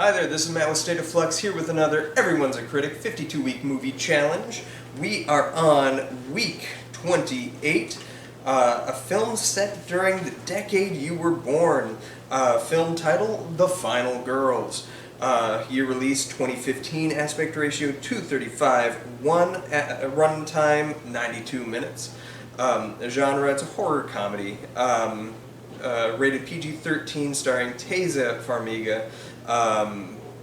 Hi there, this is Matt with State of Flux here with another Everyone's a Critic 52-week movie challenge. We are on week 28, a film set during the decade you were born. Film title, The Final Girls. Year release 2015, aspect ratio 235, run time 92 minutes. Genre, it's a horror comedy. Rated PG-13, starring Taissa Farmiga,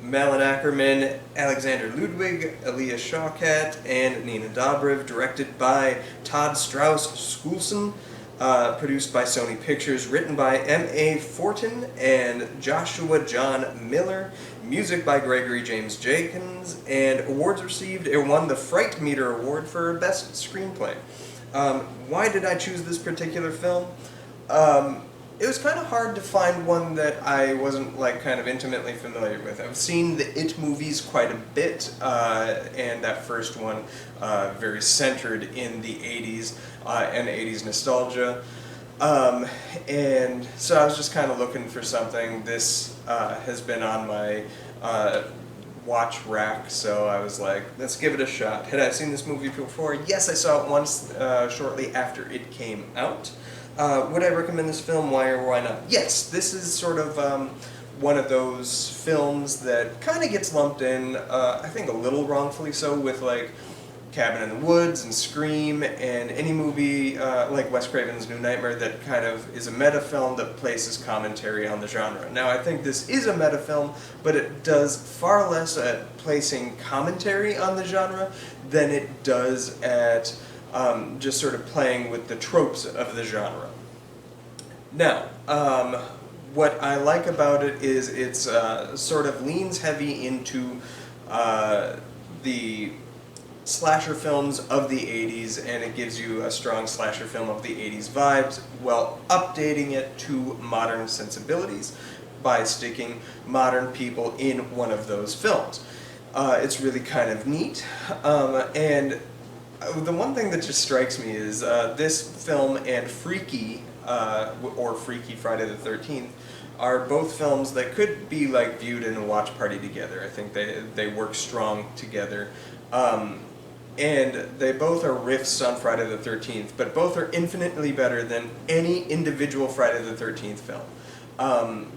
Malin Ackerman, Alexander Ludwig, Elia Shawkat, and Nina Dobrev. Directed by Todd Strauss Skulson. Produced by Sony Pictures. Written by M.A. Fortin and Joshua John Miller. Music by Gregory James Jenkins. And awards received. It won the Fright Meter Award for Best Screenplay. Why did I choose this particular film? It was kind of hard to find one that I wasn't kind of intimately familiar with. I've seen the It movies quite a bit, and that first one very centered in the 80s and 80s nostalgia. And so I was just kind of looking for something. This has been on my watch rack, so I was like, let's give it a shot. Had I seen this movie before? Yes, I saw it once shortly after it came out. Would I recommend this film? Why or why not? Yes, this is sort of one of those films that kind of gets lumped in, I think a little wrongfully so, with Cabin in the Woods and Scream and any movie like Wes Craven's New Nightmare that kind of is a meta film that places commentary on the genre. Now, I think this is a meta film, but it does far less at placing commentary on the genre than it does at just sort of playing with the tropes of the genre. Now, what I like about it is it's sort of leans heavy into the slasher films of the 80s, and it gives you a strong slasher film of the 80s vibes while updating it to modern sensibilities by sticking modern people in one of those films. It's really kind of neat, and the one thing that just strikes me is this film and Freaky, or Freaky Friday the 13th, are both films that could be viewed in a watch party together. I think they work strong together. And they both are riffs on Friday the 13th, but both are infinitely better than any individual Friday the 13th film.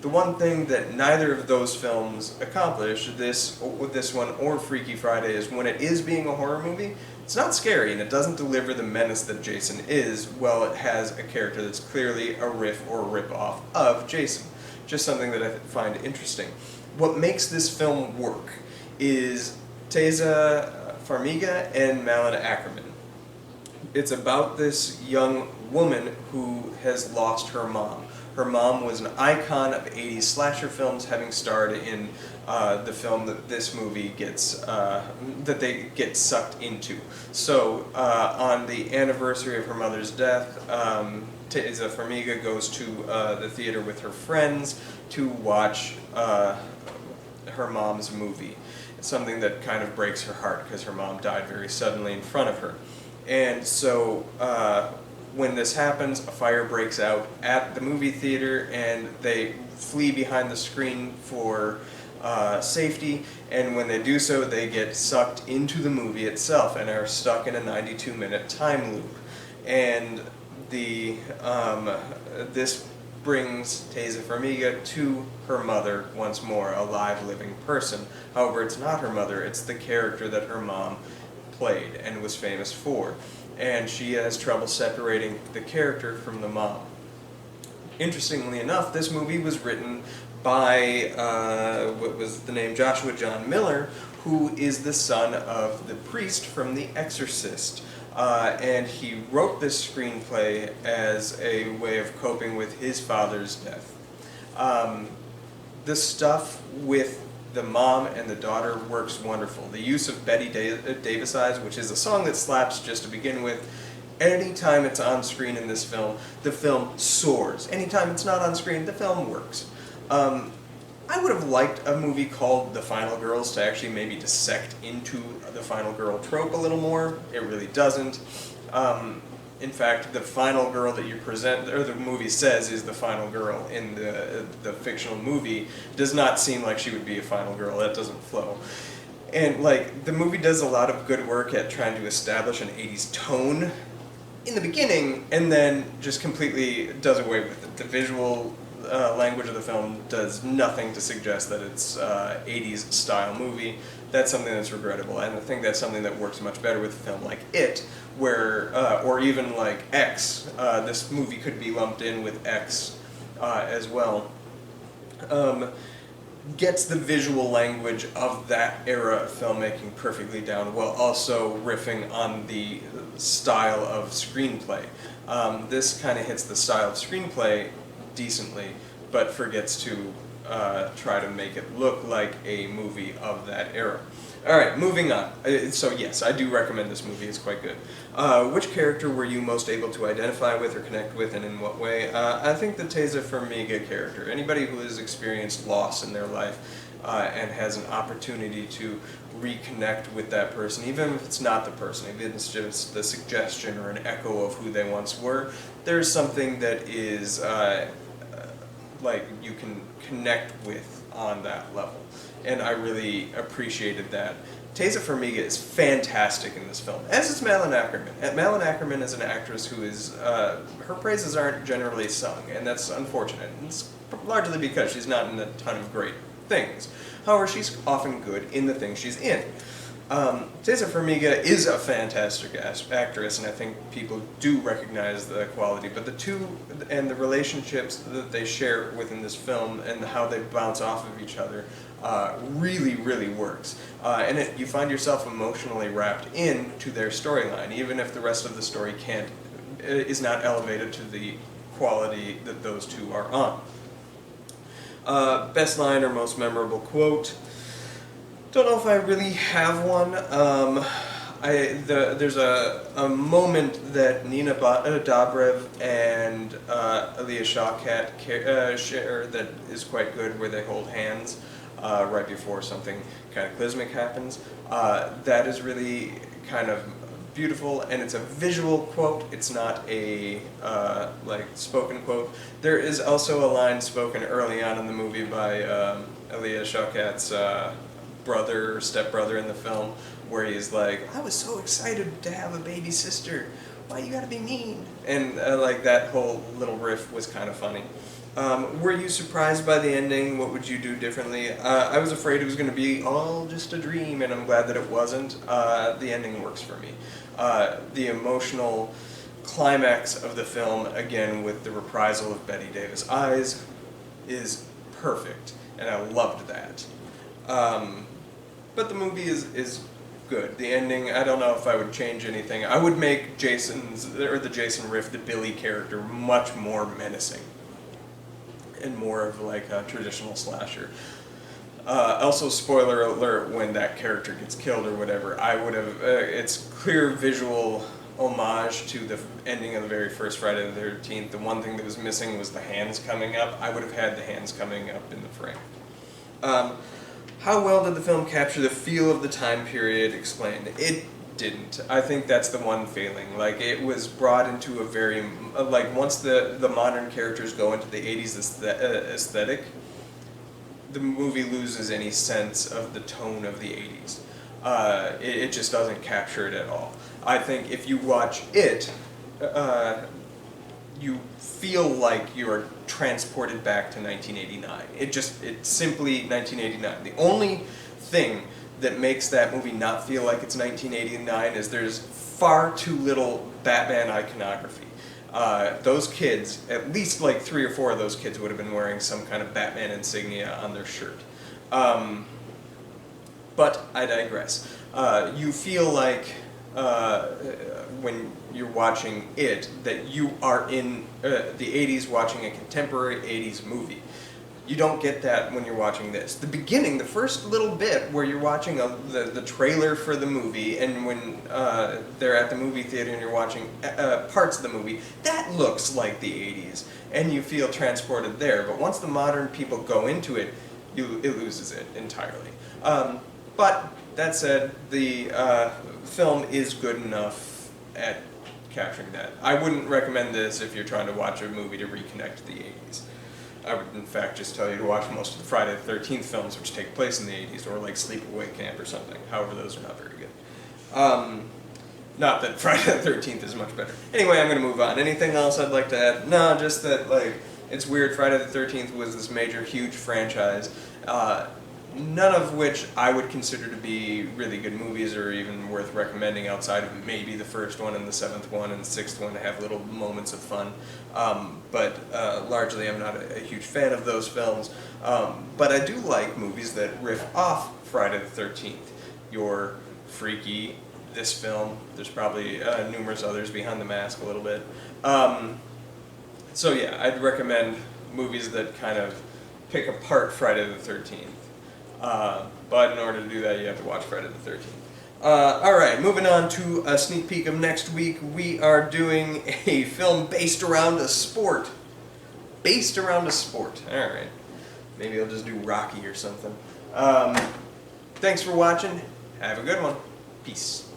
The one thing that neither of those films accomplish, this one or Freaky Friday, is when it is being a horror movie, it's not scary and it doesn't deliver the menace that Jason is. Well, it has a character that's clearly a riff or a rip-off of Jason. Just something that I find interesting. What makes this film work is Taissa Farmiga and Malin Ackerman. It's about this young woman who has lost her mom. Her mom was an icon of 80s slasher films, having starred in the film that this movie gets, that they get sucked into. So, on the anniversary of her mother's death, Taissa Farmiga goes to the theater with her friends to watch her mom's movie. It's something that kind of breaks her heart because her mom died very suddenly in front of her. And so, when this happens, a fire breaks out at the movie theater and they flee behind the screen for safety, and when they do so, they get sucked into the movie itself and are stuck in a 92-minute time loop. And this brings Taissa Farmiga to her mother once more, a live, living person. However, it's not her mother, it's the character that her mom played and was famous for. And she has trouble separating the character from the mom. Interestingly enough, this movie was written by, Joshua John Miller, who is the son of the priest from The Exorcist. And he wrote this screenplay as a way of coping with his father's death. The stuff with the mom and the daughter works wonderful. The use of Betty Davis Eyes, which is a song that slaps just to begin with, anytime it's on screen in this film, the film soars. Anytime it's not on screen, the film works. I would have liked a movie called The Final Girls to actually maybe dissect into the final girl trope a little more. It really doesn't. In fact, the final girl that you present, or the movie says is the final girl in the fictional movie, does not seem like she would be a final girl. That doesn't flow. And like the movie does a lot of good work at trying to establish an 80s tone in the beginning, and then just completely does away with it. The visual language of the film does nothing to suggest that it's 80s style movie. That's something that's regrettable, and I think that's something that works much better with a film like It, where, or even like X. This movie could be lumped in with X as well. Gets the visual language of that era of filmmaking perfectly down, while also riffing on the style of screenplay. This kind of hits the style of screenplay decently, but forgets to try to make it look like a movie of that era. Alright, moving on. So yes, I do recommend this movie, it's quite good. Which character were you most able to identify with or connect with, and in what way? I think the Taissa Farmiga character. Anybody who has experienced loss in their life and has an opportunity to reconnect with that person, even if it's not the person, if it's just the suggestion or an echo of who they once were, there's something that is like you can connect with on that level. And I really appreciated that. Taissa Farmiga is fantastic in this film, as is Malin Akerman. Malin Akerman is an actress who is, her praises aren't generally sung, and that's unfortunate. It's largely because she's not in a ton of great things. However, she's often good in the things she's in. Taissa Farmiga is a fantastic actress, and I think people do recognize the quality, but the two, and the relationships that they share within this film, and how they bounce off of each other, really, really works. And you find yourself emotionally wrapped into their storyline, even if the rest of the story is not elevated to the quality that those two are on. Best line or most memorable quote? Don't know if I really have one. There's a moment that Nina Dobrev and Alia Shawkat share that is quite good, where they hold hands right before something cataclysmic happens. That is really kind of beautiful, and it's a visual quote. It's not a like spoken quote. There is also a line spoken early on in the movie by Alia Shawkat's brother or stepbrother in the film, where he's like, "I was so excited to have a baby sister. Why you gotta be mean?" And like that whole little riff was kind of funny. Were you surprised by the ending? What would you do differently? I was afraid it was going to be all just a dream, and I'm glad that it wasn't. The ending works for me. The emotional climax of the film, again with the reprisal of Bette Davis' eyes, is perfect, and I loved that. But the movie is good. The ending, I don't know if I would change anything. I would make the Jason Riff, the Billy character, much more menacing and more of like a traditional slasher. Also, spoiler alert, when that character gets killed or whatever, I would have, it's clear visual homage to the ending of the very first Friday the 13th. The one thing that was missing was the hands coming up. I would have had the hands coming up in the frame. How well did the film capture the feel of the time period explained? It didn't. I think that's the one failing. Like, it was brought into a very, like, once the modern characters go into the 80s aesthetic, the movie loses any sense of the tone of the 80s. It just doesn't capture it at all. I think if you watch it, you feel like you're transported back to 1989. It's simply 1989. The only thing that makes that movie not feel like it's 1989 is there's far too little Batman iconography. Those kids, at least like 3 or 4 of those kids would have been wearing some kind of Batman insignia on their shirt. But I digress. You feel like when you're watching it, that you are in the 80s watching a contemporary 80s movie. You don't get that when you're watching this. The beginning, the first little bit where you're watching the trailer for the movie, and when they're at the movie theater and you're watching parts of the movie, that looks like the 80s, and you feel transported there. But once the modern people go into it, it loses it entirely. But that said, the film is good enough at capturing that. I wouldn't recommend this if you're trying to watch a movie to reconnect to the 80s. I would, in fact, just tell you to watch most of the Friday the 13th films which take place in the 80s, or like Sleepaway Camp or something. However, those are not very good. Not that Friday the 13th is much better. Anyway, I'm going to move on. Anything else I'd like to add? No, just that, like, it's weird. Friday the 13th was this major, huge franchise, none of which I would consider to be really good movies or even worth recommending outside of maybe the first one and the seventh one and the sixth one to have little moments of fun. But largely I'm not a huge fan of those films. But I do like movies that riff off Friday the 13th. Your Freaky, this film, there's probably numerous others, Behind the Mask a little bit. So yeah, I'd recommend movies that kind of pick apart Friday the 13th. But in order to do that, you have to watch Friday the 13th. Alright, moving on to a sneak peek of next week. We are doing a film based around a sport. Based around a sport. Alright. Maybe I'll just do Rocky or something. Thanks for watching. Have a good one. Peace.